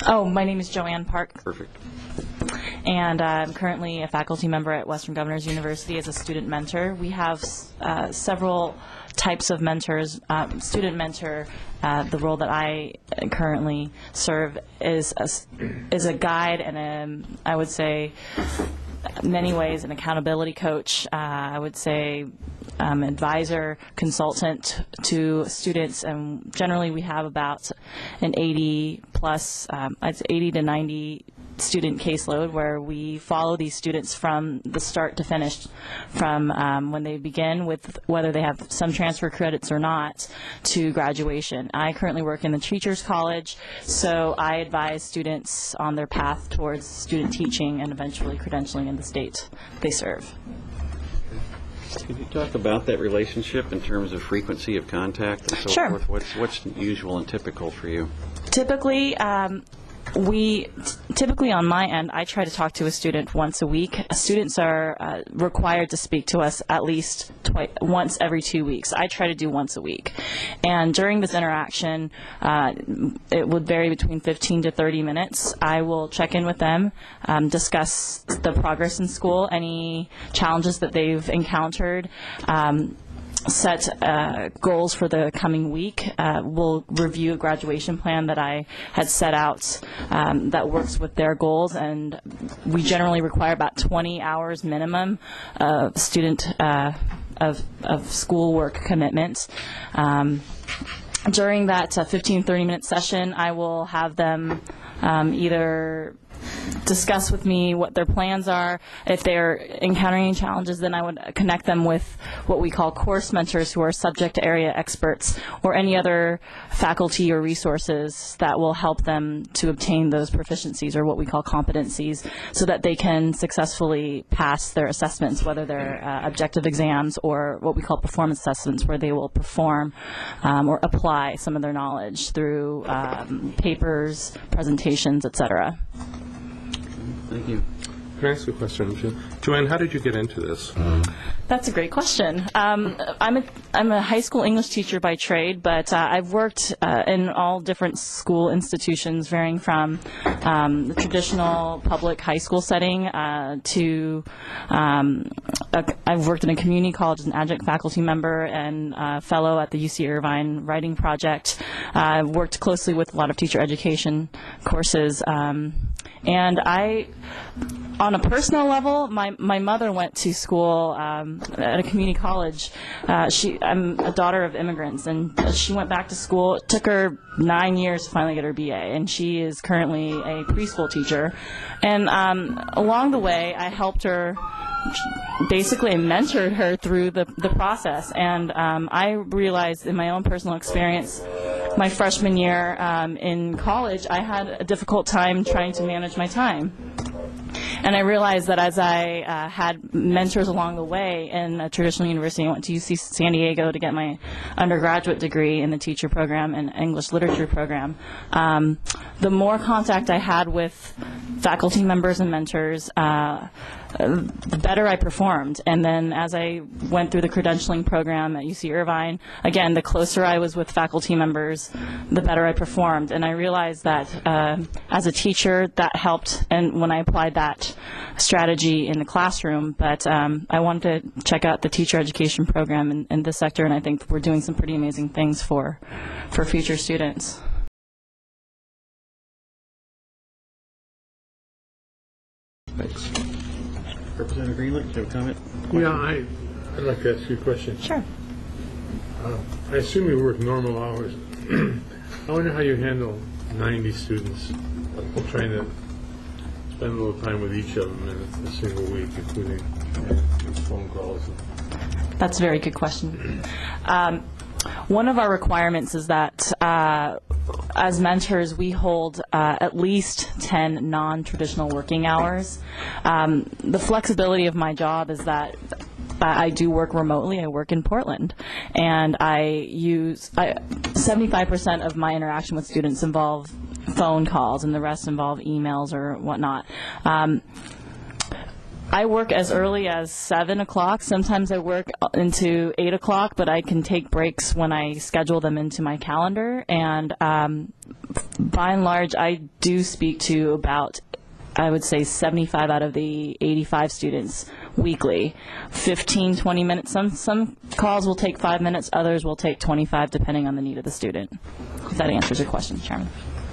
Oh, my name is Joanne Park, Perfect. and I'm currently a faculty member at Western Governors University as a student mentor. We have several types of mentors. Student mentor, the role that I currently serve is a guide and I would say, in many ways, an accountability coach. I would say advisor, consultant to students, and generally we have about an 80 plus, I'd say 80 to 90 student caseload where we follow these students from the start to finish, from when they begin with whether they have some transfer credits or not to graduation. I currently work in the Teachers College, so I advise students on their path towards student teaching and eventually credentialing in the state they serve. Could you talk about that relationship in terms of frequency of contact and so Sure. forth? What's usual and typical for you? Typically, typically on my end, I try to talk to a student once a week. Students are required to speak to us at least once every 2 weeks. I try to do once a week. And during this interaction, it would vary between 15 to 30 minutes. I will check in with them, discuss the progress in school, any challenges that they've encountered, set goals for the coming week. We'll review a graduation plan that I had set out that works with their goals, and we generally require about 20 hours minimum of student of schoolwork commitment. During that 15-30-minute session, I will have them either discuss with me what their plans are. If they're encountering any challenges, then I would connect them with what we call course mentors, who are subject area experts, or any other faculty or resources that will help them to obtain those proficiencies, or what we call competencies, so that they can successfully pass their assessments, whether they're objective exams or what we call performance assessments, where they will perform or apply some of their knowledge through papers, presentations, etc. Thank you. Can I ask a question? Joanne, how did you get into this? That's a great question. I'm a high school English teacher by trade, but I've worked in all different school institutions, varying from the traditional public high school setting to I've worked in a community college as an adjunct faculty member and fellow at the UC Irvine Writing Project. I've worked closely with a lot of teacher education courses. And on a personal level, my mother went to school at a community college. I'm a daughter of immigrants, and she went back to school. It took her 9 years to finally get her BA, and she is currently a preschool teacher. And along the way, I helped her, basically mentored her through the process. And I realized in my own personal experience, my freshman year in college, I had a difficult time trying to manage my time. And I realized that as I had mentors along the way in a traditional university, I went to UC San Diego to get my undergraduate degree in the teacher program and English literature program. The more contact I had with faculty members and mentors, the better I performed. And then as I went through the credentialing program at UC Irvine, again, the closer I was with faculty members, the better I performed. And I realized that as a teacher, that helped, and when I applied that strategy in the classroom. But I wanted to check out the teacher education program in this sector, and I think we're doing some pretty amazing things for future students. Thanks. Representative Greenlee, do you have a comment? Yeah, I'd like to ask you a question. Sure. I assume you work normal hours. I wonder how you handle 90 students, trying to spend a little time with each of them in a single week, including phone calls. That's a very good question. One of our requirements is that as mentors, we hold at least 10 non-traditional working hours. The flexibility of my job is that I do work remotely. I work in Portland, and 75% of my interaction with students involve phone calls, and the rest involve emails or whatnot. I work as early as 7 o'clock. Sometimes I work into 8 o'clock, but I can take breaks when I schedule them into my calendar. And By and large, I do speak to about, I would say, 75 out of the 85 students weekly. 15, 20 minutes. Some calls will take 5 minutes, others will take 25, depending on the need of the student. If that answers your question, Chairman.